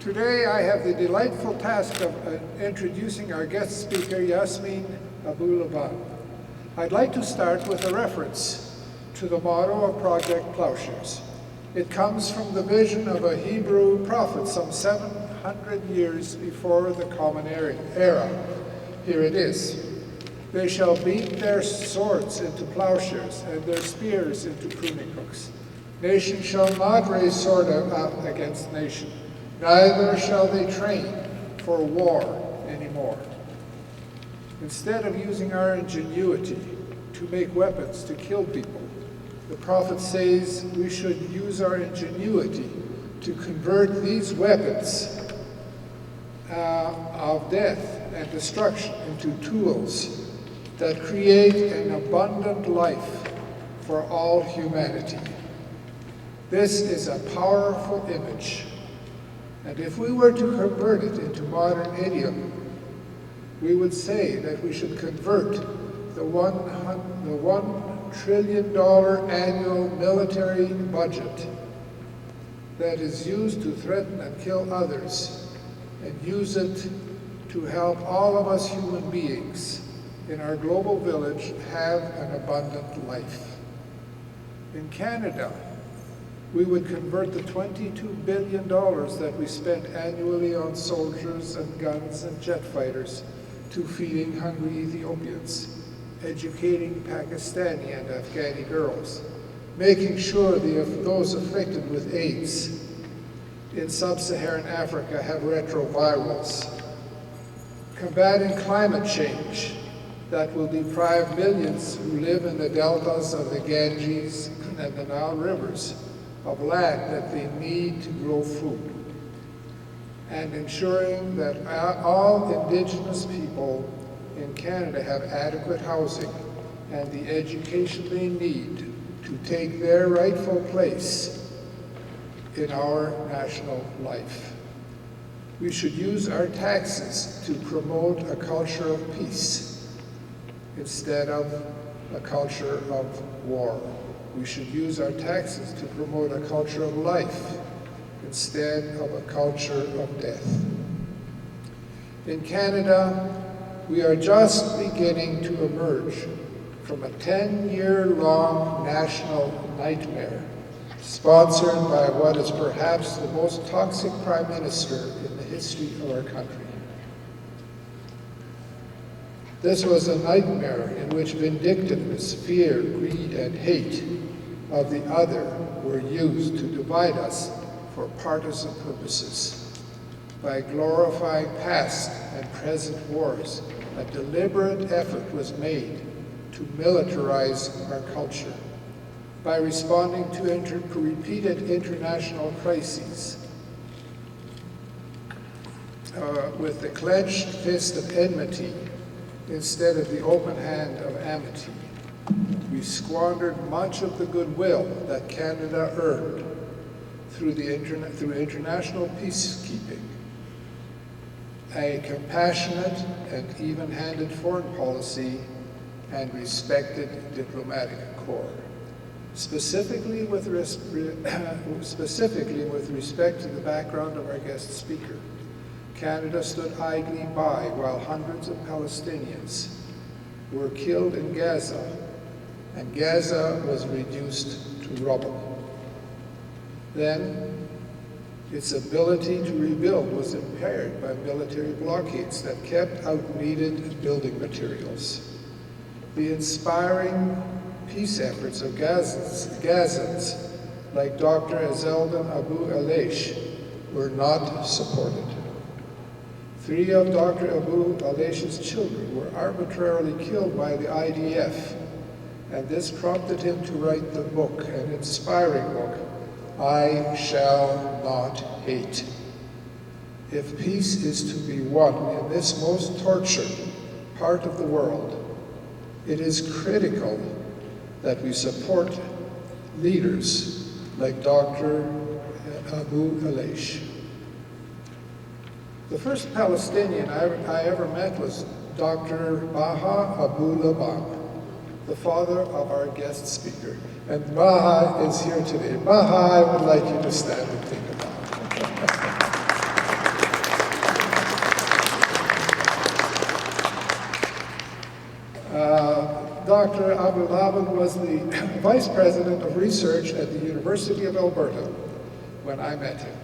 Today I have the delightful task of introducing our guest speaker, Yasmeen Abu Laban. I'd like to start with a reference to the motto of Project Ploughshares. It comes from the vision of a Hebrew prophet some 700 years before the Common Era. Here it is. They shall beat their swords into plowshares and their spears into pruning hooks. Nation shall not raise sword up against nation, neither shall they train for war anymore. Instead of using our ingenuity to make weapons to kill people, the prophet says we should use our ingenuity to convert these weapons of death and destruction into tools that create an abundant life for all humanity. This is a powerful image, and if we were to convert it into modern idiom, we would say that we should convert the $1 trillion annual military budget that is used to threaten and kill others and use it to help all of us human beings in our global village have an abundant life. In Canada, we would convert the $22 billion that we spend annually on soldiers and guns and jet fighters to feeding hungry Ethiopians, educating Pakistani and Afghani girls, making sure those afflicted with AIDS in sub-Saharan Africa have retrovirals, combating climate change that will deprive millions who live in the deltas of the Ganges and the Nile rivers of land that they need to grow food, and ensuring that all Indigenous people in Canada have adequate housing and the education they need to take their rightful place in our national life. We should use our taxes to promote a culture of peace instead of a culture of war. We should use our taxes to promote a culture of life instead of a culture of death. In Canada, we are just beginning to emerge from a 10-year-long national nightmare sponsored by what is perhaps the most toxic prime minister in the history of our country. This was a nightmare in which vindictiveness, fear, greed, and hate of the other were used to divide us for partisan purposes. By glorifying past and present wars, a deliberate effort was made to militarize our culture. By responding to repeated international crises with the clenched fist of enmity instead of the open hand of amity, we squandered much of the goodwill that Canada earned through international peacekeeping, a compassionate and even-handed foreign policy, and respected diplomatic corps. Specifically with respect to the background of our guest speaker, Canada stood idly by while hundreds of Palestinians were killed in Gaza, and Gaza was reduced to rubble. Then, its ability to rebuild was impaired by military blockades that kept out needed building materials. The inspiring peace efforts of Gazans, like Dr. Zeldin Abu Aleish, were not supported. 3 of Dr. Abu Aleish's children were arbitrarily killed by the IDF, and this prompted him to write the book, an inspiring book, I Shall Not Hate. If peace is to be won in this most tortured part of the world, it is critical that we support leaders like Dr. Abu Aleish. The first Palestinian I ever met was Dr. Baha Abu Laban, the father of our guest speaker. And Baha is here today. Baha, I would like you to stand and think about it. Dr. Abu Laban was the Vice President of Research at the University of Alberta when I met him.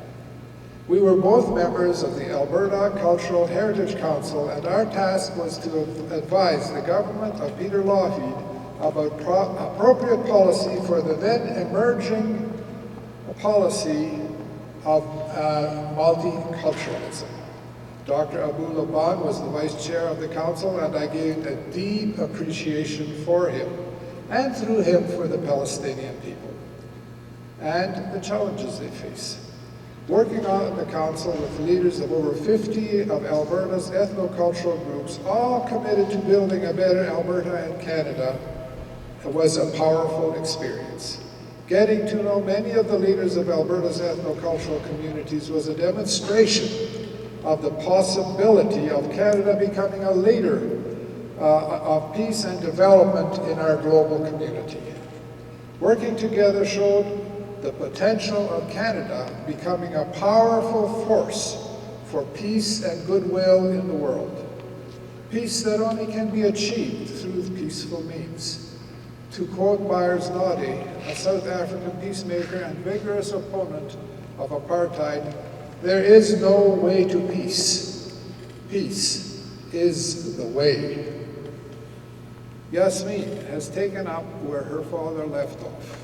We were both members of the Alberta Cultural Heritage Council, and our task was to advise the government of Peter Lougheed about appropriate policy for the then emerging policy of multiculturalism. Dr. Abu Laban was the vice chair of the council, and I gained a deep appreciation for him, and through him for the Palestinian people, and the challenges they face. Working on the council with leaders of over 50 of Alberta's ethnocultural groups, all committed to building a better Alberta and Canada, was a powerful experience. Getting to know many of the leaders of Alberta's ethnocultural communities was a demonstration of the possibility of Canada becoming a leader of peace and development in our global community. Working together showed the potential of Canada becoming a powerful force for peace and goodwill in the world. Peace that only can be achieved through peaceful means. To quote Byers Noddy, a South African peacemaker and vigorous opponent of apartheid, "There is no way to peace. Peace is the way." Yasmeen has taken up where her father left off.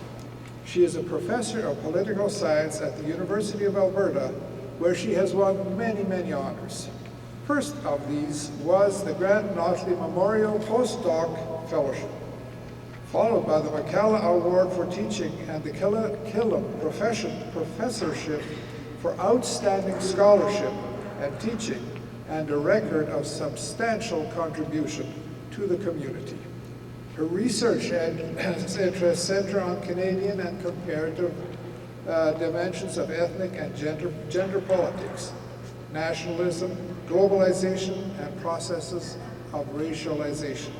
She is a professor of political science at the University of Alberta, where she has won many, many honors. First of these was the Grant Notley Memorial Postdoc Fellowship, followed by the McCalla Award for Teaching and the Killam Professorship for Outstanding Scholarship and Teaching, and a record of substantial contribution to the community. Her research interests center on Canadian and comparative dimensions of ethnic and gender politics, nationalism, globalization, and processes of racialization,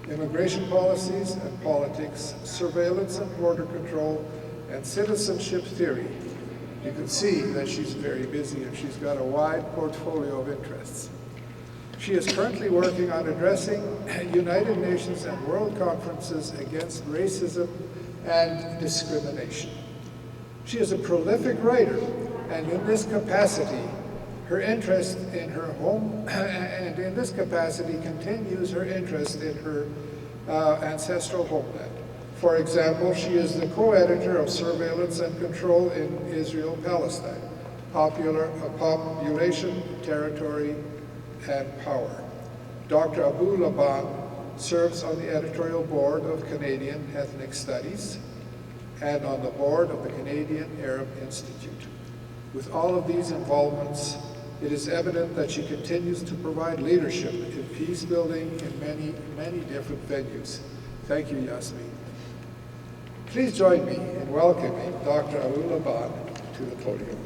immigration policies and politics, surveillance and border control, and citizenship theory. You can see that she's very busy and she's got a wide portfolio of interests. She is currently working on addressing United Nations and World Conferences against racism and discrimination. She is a prolific writer, and in this capacity, her interest in her home, and in this capacity continues her interest in her ancestral homeland. For example, she is the co-editor of Surveillance and Control in Israel-Palestine, Population, Territory, and Power. Dr. Abu Laban serves on the editorial board of Canadian Ethnic Studies and on the board of the Canadian Arab Institute. With all of these involvements, it is evident that she continues to provide leadership in peace building in many, many different venues. Thank you, Yasmeen. Please join me in welcoming Dr. Abu Laban to the podium.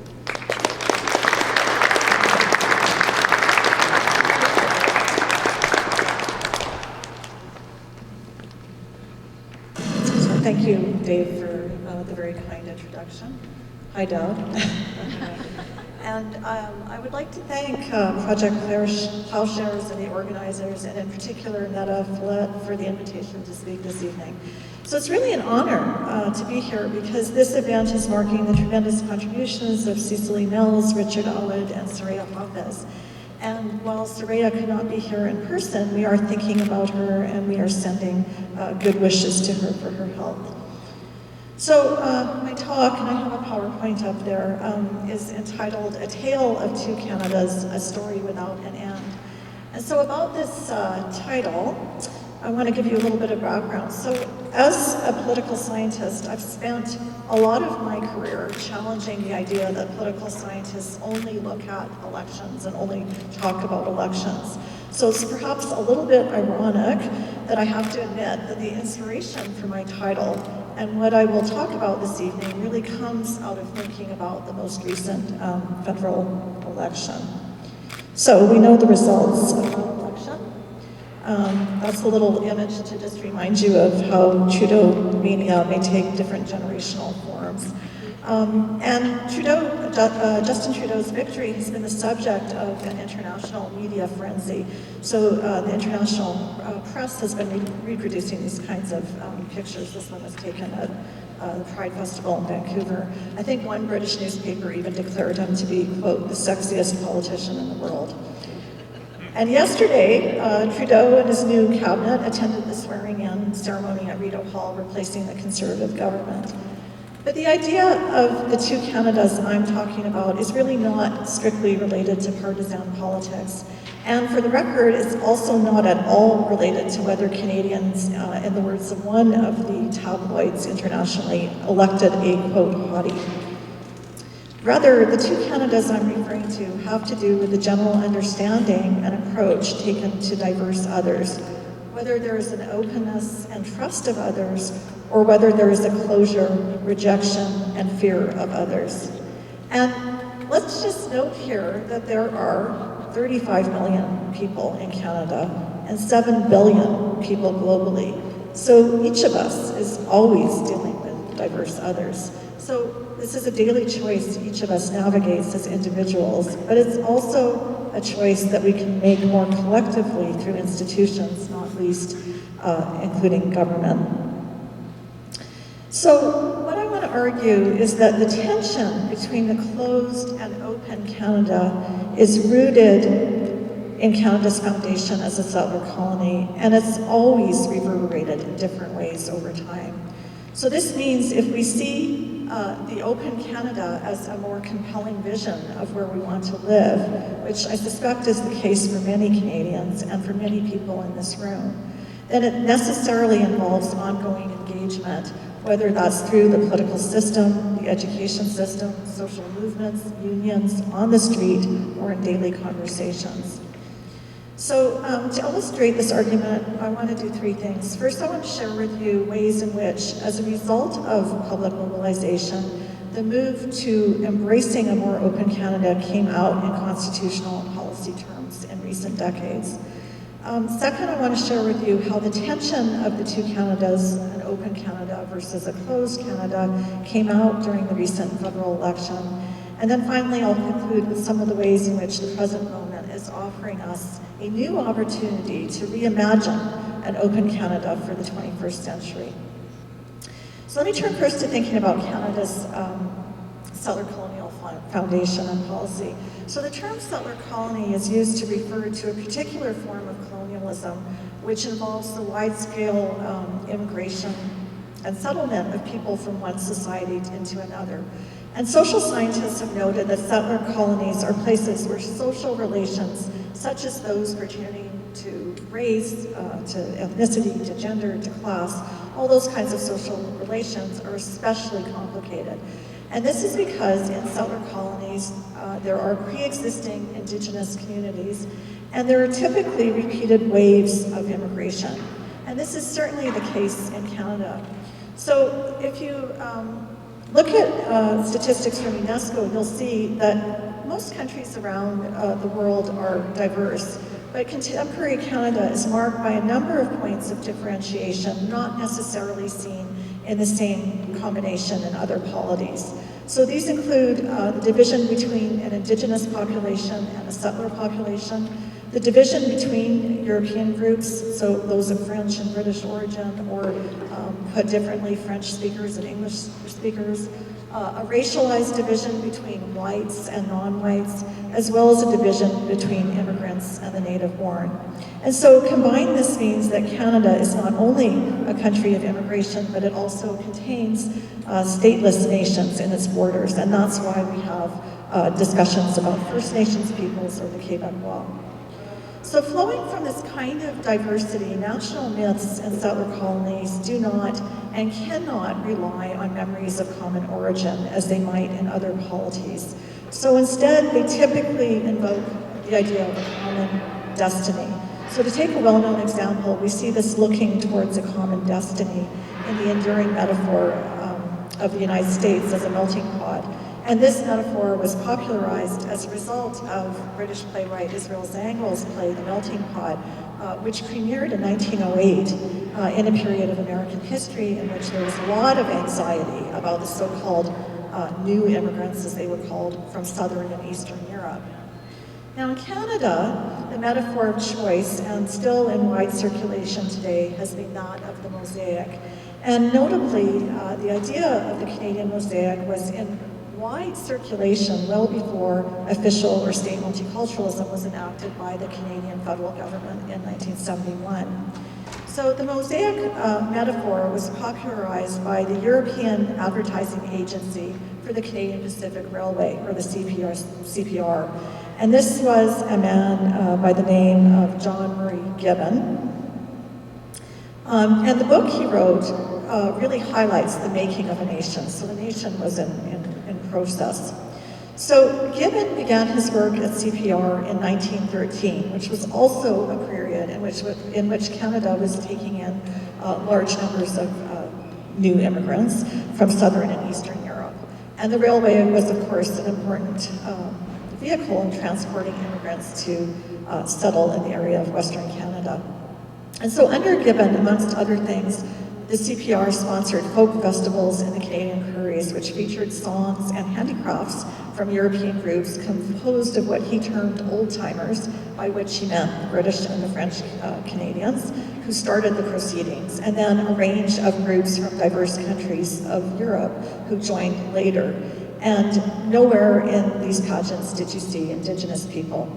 Thank you, Dave, for the very kind introduction. Hi, Doug. And I would like to thank Project Ploughshares and the organizers, and in particular Netta Follett, for the invitation to speak this evening. So it's really an honor to be here, because this event is marking the tremendous contributions of Cecily Mills, Richard Alwood, and Soraya Hafez. And while Soraya could not be here in person, we are thinking about her and we are sending good wishes to her for her health. So my talk, and I have a PowerPoint up there, is entitled A Tale of Two Canadas, A Story Without an End. And so about this title, I want to give you a little bit of background. So as a political scientist, I've spent a lot of my career challenging the idea that political scientists only look at elections and only talk about elections. So it's perhaps a little bit ironic that I have to admit that the inspiration for my title and what I will talk about this evening really comes out of thinking about the most recent federal election. So we know the results of that election. That's a little image to just remind you of how Trudeau mania may take different generational forms. And Justin Trudeau's victory has been the subject of an international media frenzy. So the international press has been reproducing these kinds of pictures. This one was taken at the Pride Festival in Vancouver. I think one British newspaper even declared him to be, quote, the sexiest politician in the world. And yesterday, Trudeau and his new cabinet attended the swearing-in ceremony at Rideau Hall, replacing the Conservative government. But the idea of the two Canadas I'm talking about is really not strictly related to partisan politics. And for the record, it's also not at all related to whether Canadians, in the words of one of the tabloids internationally, elected a, quote, hottie. Rather, the two Canadas I'm referring to have to do with the general understanding and approach taken to diverse others, whether there is an openness and trust of others, or whether there is a closure, rejection, and fear of others. And let's just note here that there are 35 million people in Canada and 7 billion people globally. So each of us is always dealing with diverse others. So this is a daily choice each of us navigates as individuals, but it's also a choice that we can make more collectively through institutions, not least including government. So what I want to argue is that the tension between the closed and open Canada is rooted in Canada's foundation as a settler colony, and it's always reverberated in different ways over time. So this means if we see the open Canada as a more compelling vision of where we want to live, which I suspect is the case for many Canadians and for many people in this room, then it necessarily involves ongoing engagement, whether that's through the political system, the education system, social movements, unions, on the street, or in daily conversations. So to illustrate this argument, I want to do three things. First, I want to share with you ways in which, as a result of public mobilization, the move to embracing a more open Canada came out in constitutional and policy terms in recent decades. Second, I want to share with you how the tension of the two Canadas, an open Canada versus a closed Canada, came out during the recent federal election. And then finally, I'll conclude with some of the ways in which the present moment is offering us a new opportunity to reimagine an open Canada for the 21st century. So let me turn first to thinking about Canada's settler colonial foundation and policy. So the term settler colony is used to refer to a particular form of colonialism, which involves the wide-scale immigration and settlement of people from one society into another. And social scientists have noted that settler colonies are places where social relations, such as those pertaining to race, to ethnicity, to gender, to class, all those kinds of social relations are especially complicated. And this is because in settler colonies, there are pre-existing Indigenous communities, and there are typically repeated waves of immigration. And this is certainly the case in Canada. So if you look at statistics from UNESCO, you'll see that most countries around the world are diverse, but contemporary Canada is marked by a number of points of differentiation, not necessarily seen in the same combination in other polities. So these include the division between an Indigenous population and a settler population, the division between European groups, so those of French and British origin, or put differently, French speakers and English speakers, a racialized division between whites and non-whites, as well as a division between immigrants and the native-born. And so combined, this means that Canada is not only a country of immigration, but it also contains stateless nations in its borders, and that's why we have discussions about First Nations peoples or the Quebecois. So flowing from this kind of diversity, national myths and settler colonies do not and cannot rely on memories of common origin as they might in other polities. So instead, they typically invoke the idea of a common destiny. So to take a well-known example, we see this looking towards a common destiny in the enduring metaphor of the United States as a melting pot. And this metaphor was popularized as a result of British playwright Israel Zangwill's play, The Melting Pot, which premiered in 1908 in a period of American history in which there was a lot of anxiety about the so-called new immigrants, as they were called, from Southern and Eastern Europe. Now in Canada, the metaphor of choice, and still in wide circulation today, has been that of the mosaic. And notably, the idea of the Canadian mosaic was in wide circulation well before official or state multiculturalism was enacted by the Canadian federal government in 1971. So the mosaic metaphor was popularized by the European Advertising Agency for the Canadian Pacific Railway, or the CPR. And this was a man by the name of John Murray Gibbon. And the book he wrote really highlights the making of a nation. So the nation was in process. So Gibbon began his work at CPR in 1913, which was also a period in which Canada was taking in large numbers of new immigrants from Southern and Eastern Europe. And the railway was, of course, an important vehicle in transporting immigrants to settle in the area of Western Canada. And so under Gibbon, amongst other things, the CPR sponsored folk festivals in the Canadian Prairies, which featured songs and handicrafts from European groups composed of what he termed old-timers, by which he meant the British and the French Canadians, who started the proceedings, and then a range of groups from diverse countries of Europe who joined later. And nowhere in these pageants did you see Indigenous people.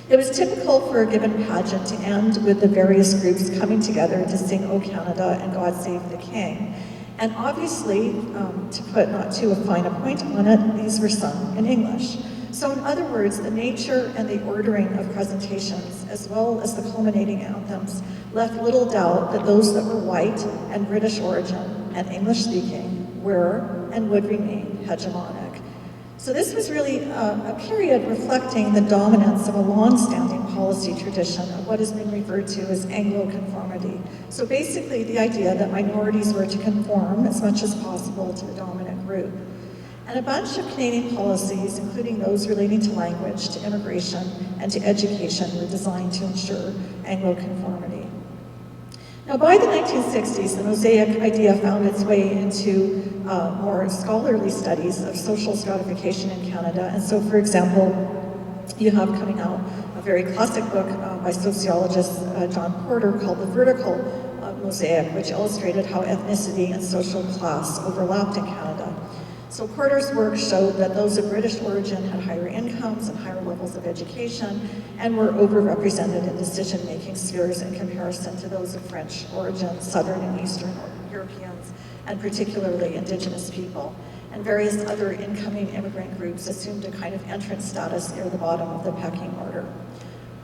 It was typical for a given pageant to end with the various groups coming together to sing O Canada and God Save the King. And obviously, to put not too fine a point on it, these were sung in English. So in other words, the nature and the ordering of presentations, as well as the culminating anthems, left little doubt that those that were white and British origin and English-speaking were and would remain hegemonic. So this was really a period reflecting the dominance of a long-standing policy tradition of what has been referred to as Anglo-conformity. So basically the idea that minorities were to conform as much as possible to the dominant group. And a bunch of Canadian policies, including those relating to language, to immigration, and to education, were designed to ensure Anglo-conformity. Now, by the 1960s, the mosaic idea found its way into more scholarly studies of social stratification in Canada. And so, for example, you have coming out a very classic book by sociologist John Porter called The Vertical Mosaic, which illustrated how ethnicity and social class overlapped in Canada. So Porter's work showed that those of British origin had higher incomes and higher levels of education and were overrepresented in decision-making spheres in comparison to those of French origin, Southern and Eastern Europeans, and particularly Indigenous people. And various other incoming immigrant groups assumed a kind of entrance status near the bottom of the pecking order.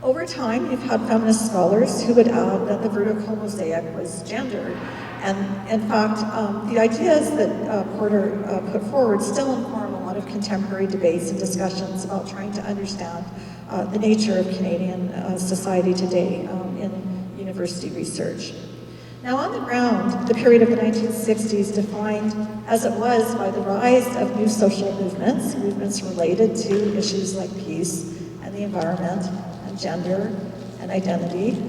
Over time, you've had feminist scholars who would add that the vertical mosaic was gendered. And in fact, the ideas that Porter put forward still inform a lot of contemporary debates and discussions about trying to understand the nature of Canadian society today in university research. Now on the ground, the period of the 1960s defined as it was by the rise of new social movements, movements related to issues like peace and the environment and gender and identity.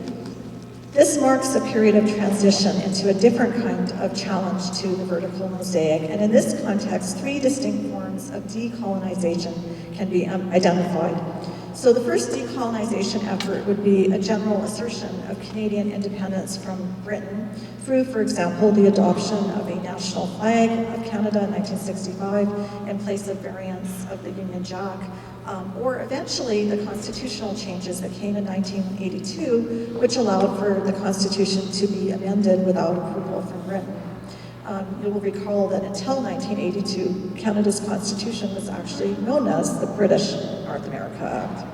This marks a period of transition into a different kind of challenge to the vertical mosaic, and in this context, three distinct forms of decolonization can be identified. So the first decolonization effort would be a general assertion of Canadian independence from Britain through, for example, the adoption of a national flag of Canada in 1965 in place of variants of the Union Jack, or eventually the constitutional changes that came in 1982, which allowed for the Constitution to be amended without approval from Britain. You will recall that until 1982, Canada's Constitution was actually known as the British North America Act.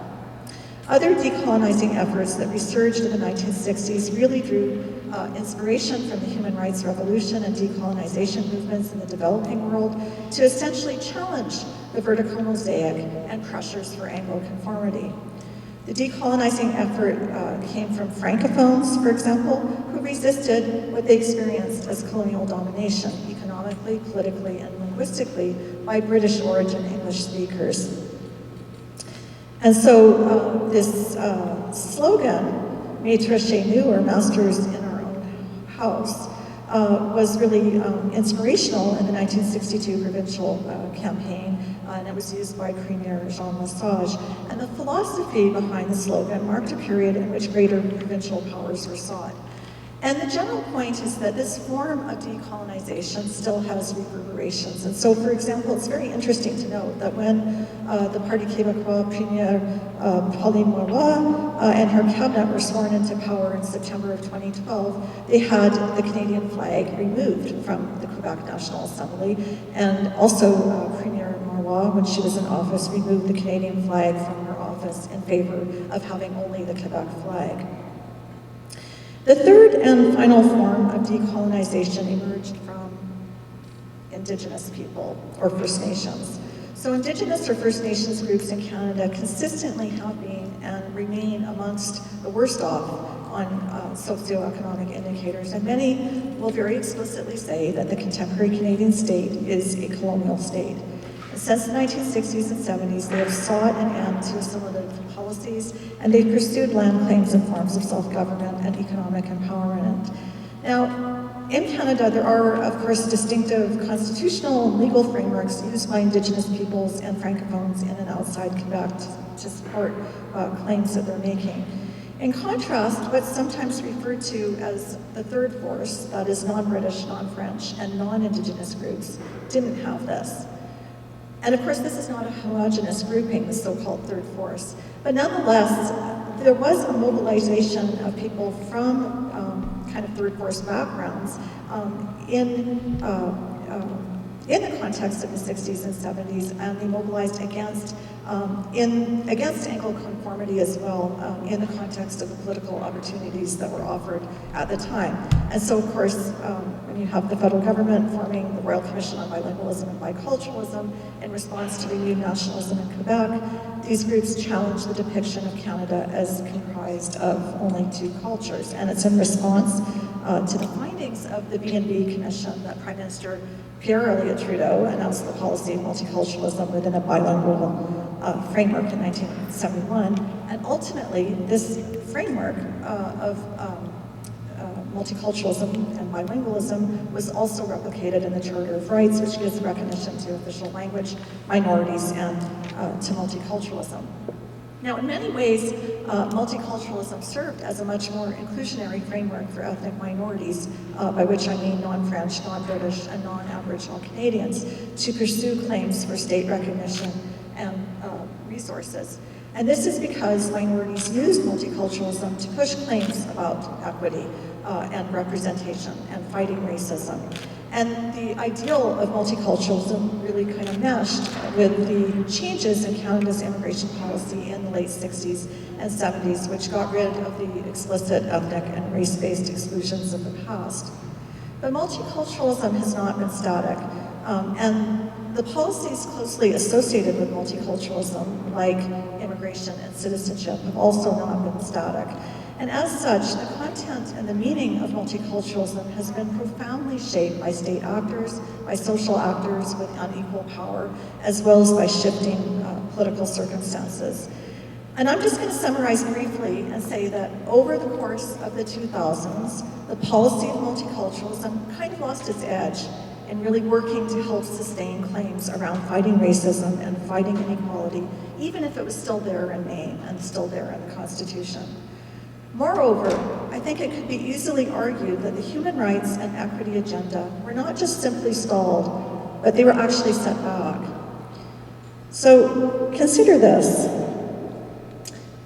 Other decolonizing efforts that resurged in the 1960s really drew inspiration from the human rights revolution and decolonization movements in the developing world to essentially challenge the vertical mosaic and pressures for Anglo-conformity. The decolonizing effort came from Francophones, for example, who resisted what they experienced as colonial domination, economically, politically, and linguistically, by British origin English speakers. And so this slogan, Maîtres chez nous, or masters in our own house, was really inspirational in the 1962 provincial campaign, and it was used by Premier Jean Lesage. And the philosophy behind the slogan marked a period in which greater provincial powers were sought. And the general point is that this form of decolonization still has reverberations. And so, for example, it's very interesting to note that when the Parti Québécois Premier Pauline Marois and her cabinet were sworn into power in September of 2012, they had the Canadian flag removed from the Quebec National Assembly. And also Premier Marois, when she was in office, removed the Canadian flag from her office in favor of having only the Quebec flag. The third and final form of decolonization emerged from Indigenous people, or First Nations. So Indigenous or First Nations groups in Canada consistently have been and remain amongst the worst off on socioeconomic indicators, and many will very explicitly say that the contemporary Canadian state is a colonial state. Since the 1960s and 70s, they have sought an end to assimilative policies, and they've pursued land claims and forms of self-government and economic empowerment. Now, in Canada, there are, of course, distinctive constitutional and legal frameworks used by Indigenous peoples and Francophones in and outside Quebec to support claims that they're making. In contrast, what's sometimes referred to as the third force, that is non-British, non-French, and non-Indigenous groups, didn't have this. And of course, this is not a homogenous grouping, the so-called third force. But nonetheless, there was a mobilization of people from kind of third force backgrounds in the context of the 60s and 70s, and they mobilized against Anglo-conformity as well, in the context of the political opportunities that were offered at the time. And so, of course, when you have the federal government forming the Royal Commission on Bilingualism and Biculturalism in response to renewed nationalism in Quebec, these groups challenge the depiction of Canada as comprised of only two cultures. And it's in response to the findings of the B&B Commission that Prime Minister Pierre Elliott Trudeau announced the policy of multiculturalism within a bilingual framework in 1971. And ultimately, this framework of multiculturalism and bilingualism was also replicated in the Charter of Rights, which gives recognition to official language, minorities, and to multiculturalism. Now, in many ways, multiculturalism served as a much more inclusionary framework for ethnic minorities, by which I mean non-French, non-British, and non-Aboriginal Canadians, to pursue claims for state recognition and resources. And this is because minorities used multiculturalism to push claims about equity and representation and fighting racism. And the ideal of multiculturalism really kind of meshed with the changes in Canada's immigration policy in the late 60s and 70s, which got rid of the explicit ethnic and race-based exclusions of the past. But multiculturalism has not been static, and the policies closely associated with multiculturalism, like immigration and citizenship, have also not been static. And as such, the content and the meaning of multiculturalism has been profoundly shaped by state actors, by social actors with unequal power, as well as by shifting political circumstances. And I'm just going to summarize briefly and say that over the course of the 2000s, the policy of multiculturalism kind of lost its edge in really working to help sustain claims around fighting racism and fighting inequality, even if it was still there in name and still there in the Constitution. Moreover, I think it could be easily argued that the human rights and equity agenda were not just simply stalled, but they were actually set back. So consider this.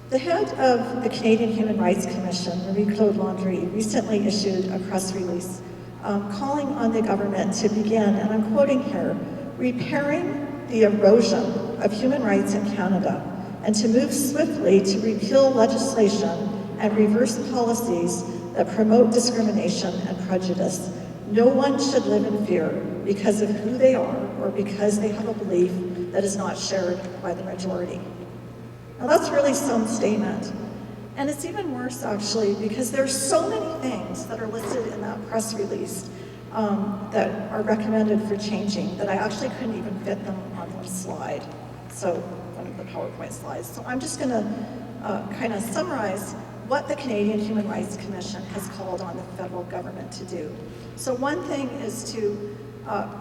The head of the Canadian Human Rights Commission, Marie-Claude Landry, recently issued a press release calling on the government to begin, and I'm quoting here, repairing the erosion of human rights in Canada and to move swiftly to repeal legislation and reverse policies that promote discrimination and prejudice. No one should live in fear because of who they are or because they have a belief that is not shared by the majority. Now that's really some statement. And it's even worse, actually, because there's so many things that are listed in that press release that are recommended for changing that I actually couldn't even fit them on one slide. So, one of the PowerPoint slides. So I'm just gonna kind of summarize what the Canadian Human Rights Commission has called on the federal government to do. So one thing is to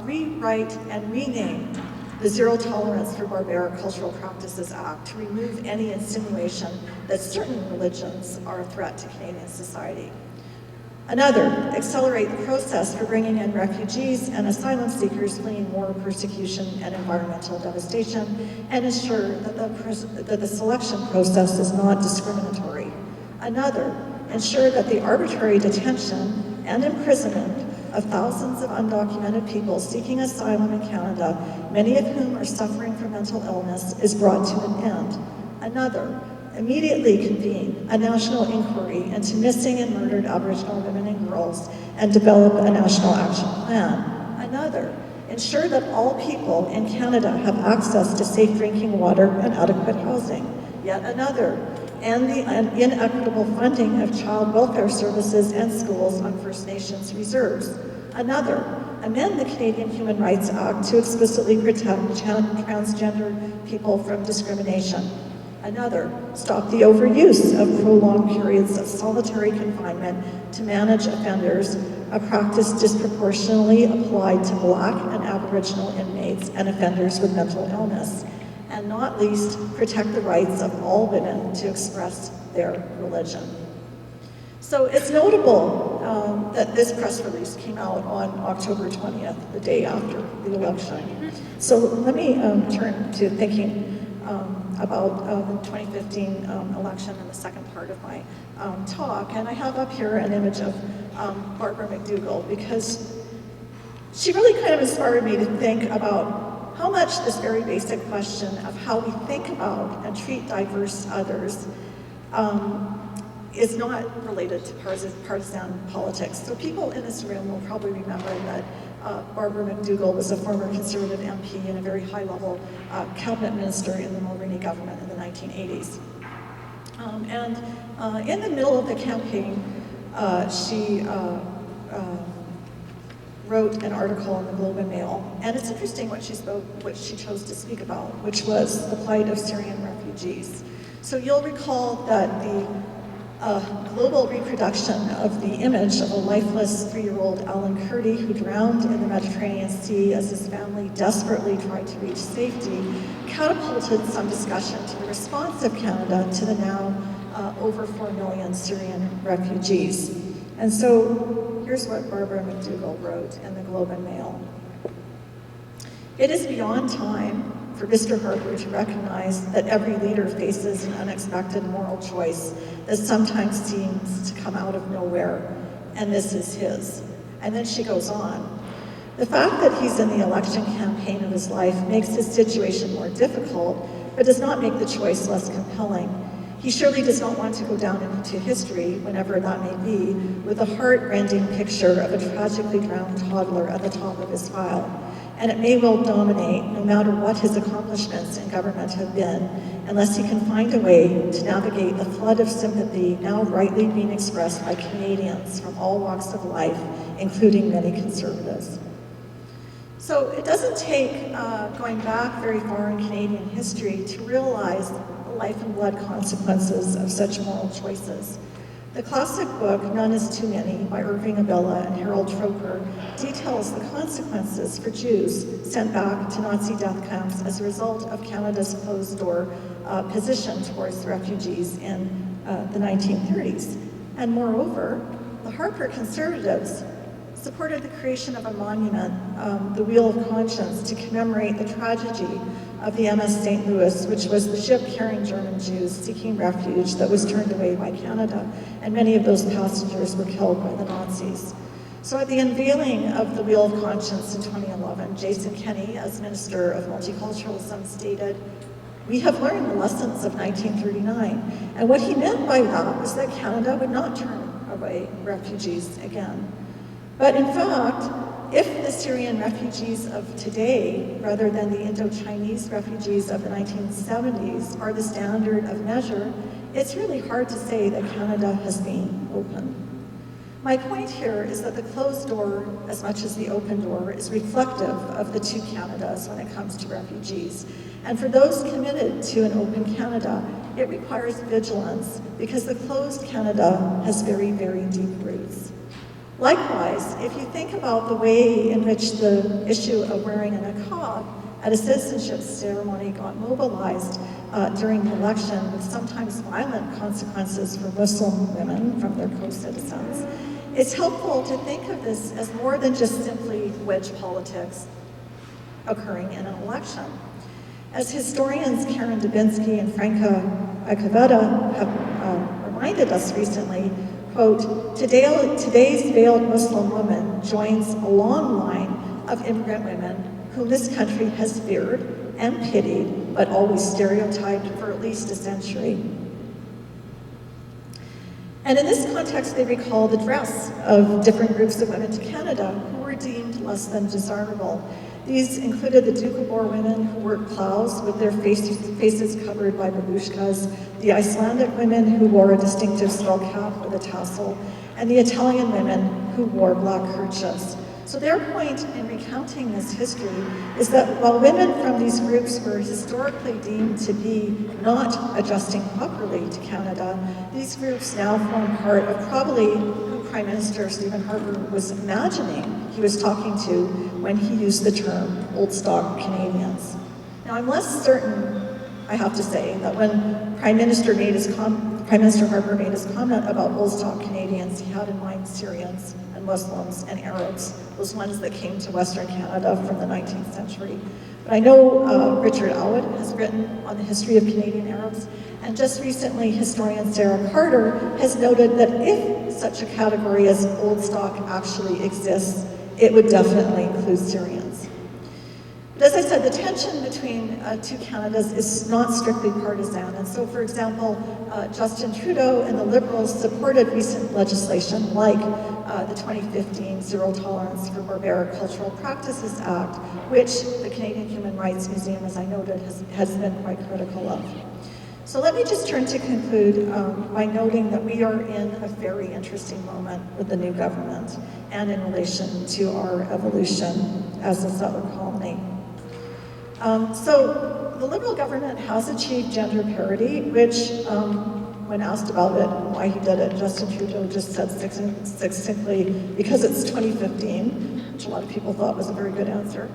rewrite and rename the Zero Tolerance for Barbaric Cultural Practices Act to remove any insinuation that certain religions are a threat to Canadian society. Another, accelerate the process for bringing in refugees and asylum seekers fleeing war, persecution, and environmental devastation, and ensure that the selection process is not discriminatory. Another, ensure that the arbitrary detention and imprisonment of thousands of undocumented people seeking asylum in Canada, many of whom are suffering from mental illness, is brought to an end. Another, immediately convene a national inquiry into missing and murdered Aboriginal women and girls and develop a national action plan. Another, ensure that all people in Canada have access to safe drinking water and adequate housing. Yet another, end the inequitable funding of child welfare services and schools on First Nations reserves. Another, amend the Canadian Human Rights Act to explicitly protect transgender people from discrimination. Another, stop the overuse of prolonged periods of solitary confinement to manage offenders, a practice disproportionately applied to Black and Aboriginal inmates and offenders with mental illness. And not least, protect the rights of all women to express their religion. So it's notable that this press release came out on October 20th, the day after the election. So let me turn to thinking about the 2015 election in the second part of my talk. And I have up here an image of Barbara McDougall, because she really kind of inspired me to think about how much this very basic question of how we think about and treat diverse others is not related to partisan politics. So people in this room will probably remember that Barbara McDougall was a former Conservative MP and a very high-level cabinet minister in the Mulroney government in the 1980s. In the middle of the campaign, she wrote an article in the Globe and Mail, and it's interesting what she chose to speak about, which was the plight of Syrian refugees. So you'll recall that the global reproduction of the image of a lifeless 3-year-old Alan Kurdi who drowned in the Mediterranean Sea as his family desperately tried to reach safety catapulted some discussion to the response of Canada to the now over 4 million Syrian refugees. And so here's what Barbara McDougall wrote in the Globe and Mail. It is beyond time for Mr. Harper to recognize that every leader faces an unexpected moral choice that sometimes seems to come out of nowhere, and this is his. And then she goes on. The fact that he's in the election campaign of his life makes his situation more difficult, but does not make the choice less compelling. He surely does not want to go down into history, whenever that may be, with a heart-rending picture of a tragically drowned toddler at the top of his file. And it may well dominate, no matter what his accomplishments in government have been, unless he can find a way to navigate the flood of sympathy now rightly being expressed by Canadians from all walks of life, including many Conservatives. So it doesn't take going back very far in Canadian history to realize the life and blood consequences of such moral choices. The classic book, None is Too Many, by Irving Abella and Harold Troper, details the consequences for Jews sent back to Nazi death camps as a result of Canada's closed-door position towards refugees in the 1930s. And moreover, the Harper Conservatives supported the creation of a monument, the Wheel of Conscience, to commemorate the tragedy of the MS St. Louis, which was the ship carrying German Jews seeking refuge that was turned away by Canada, and many of those passengers were killed by the Nazis. So at the unveiling of the Wheel of Conscience in 2011, Jason Kenney, as Minister of Multiculturalism, stated, "We have learned the lessons of 1939, and what he meant by that was that Canada would not turn away refugees again." But in fact, if the Syrian refugees of today, rather than the Indo-Chinese refugees of the 1970s, are the standard of measure, it's really hard to say that Canada has been open. My point here is that the closed door, as much as the open door, is reflective of the two Canadas when it comes to refugees. And for those committed to an open Canada, it requires vigilance because the closed Canada has very, very deep roots. Likewise, if you think about the way in which the issue of wearing a niqab at a citizenship ceremony got mobilized during the election with sometimes violent consequences for Muslim women from their co-citizens, it's helpful to think of this as more than just simply wedge politics occurring in an election. As historians Karen Dubinsky and Franca Acavetta have reminded us recently, quote, today's veiled Muslim woman joins a long line of immigrant women whom this country has feared and pitied, but always stereotyped for at least a century. And in this context, they recall the dress of different groups of women to Canada who were deemed less than desirable. These included the Doukhobor women who worked plows with their faces covered by babushkas, the Icelandic women who wore a distinctive skull cap with a tassel, and the Italian women who wore black kerchiefs. So their point in recounting this history is that while women from these groups were historically deemed to be not adjusting properly to Canada, these groups now form part of probably who Prime Minister Stephen Harper was imagining he was talking to when he used the term old stock Canadians. Now I'm less certain, I have to say, that when Prime Minister Harper made his comment about old stock Canadians, he had in mind Syrians and Muslims and Arabs, those ones that came to Western Canada from the 19th century. But I know Richard Alwood has written on the history of Canadian Arabs, and just recently historian Sarah Carter has noted that if such a category as old stock actually exists, it would definitely include Syrians. But as I said, the tension between two Canadas is not strictly partisan. And so, for example, Justin Trudeau and the Liberals supported recent legislation like the 2015 Zero Tolerance for Barbaric Cultural Practices Act, which the Canadian Human Rights Museum, as I noted, has been quite critical of. So let me just turn to conclude by noting that we are in a very interesting moment with the new government and in relation to our evolution as a settler colony. So the Liberal government has achieved gender parity, which, when asked about it and why he did it, Justin Trudeau just said succinctly, because it's 2015, which a lot of people thought was a very good answer.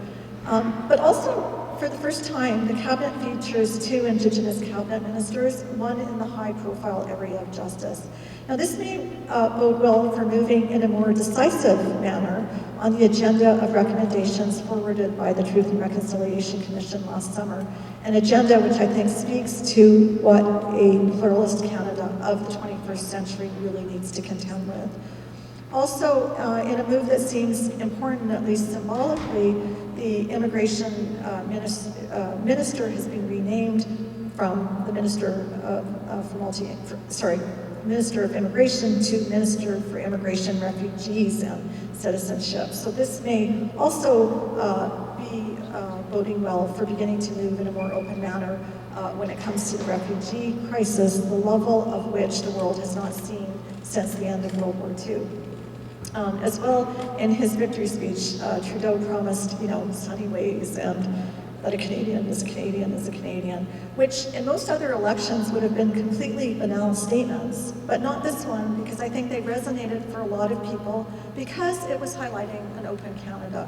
But also, for the first time, the cabinet features two Indigenous cabinet ministers, one in the high-profile area of justice. Now, this may bode well for moving in a more decisive manner on the agenda of recommendations forwarded by the Truth and Reconciliation Commission last summer, an agenda which I think speaks to what a pluralist Canada of the 21st century really needs to contend with. Also, in a move that seems important, at least symbolically, the immigration minister has been renamed from the Minister of Immigration to Minister for Immigration, Refugees, and Citizenship. So this may also be boding well for beginning to move in a more open manner when it comes to the refugee crisis, the level of which the world has not seen since the end of World War II. As well, in his victory speech, Trudeau promised, sunny ways and that a Canadian is a Canadian is a Canadian, which in most other elections would have been completely banal statements, but not this one, because I think they resonated for a lot of people because it was highlighting an open Canada.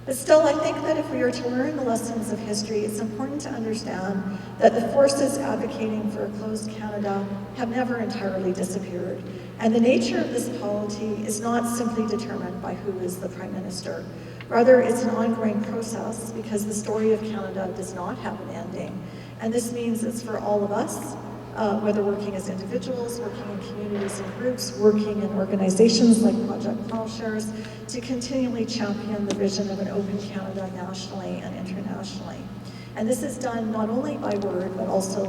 But still, I think that if we are to learn the lessons of history, it's important to understand that the forces advocating for a closed Canada have never entirely disappeared. And the nature of this polity is not simply determined by who is the Prime Minister. Rather, it's an ongoing process because the story of Canada does not have an ending. And this means it's for all of us, whether working as individuals, working in communities and groups, working in organizations like Project Ploughshares, to continually champion the vision of an open Canada nationally and internationally. And this is done not only by word, but also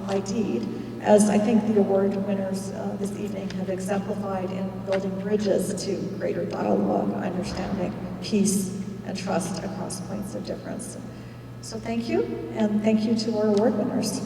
by deed, as I think the award winners this evening have exemplified in building bridges to greater dialogue, understanding, peace, and trust across points of difference. So thank you, and thank you to our award winners.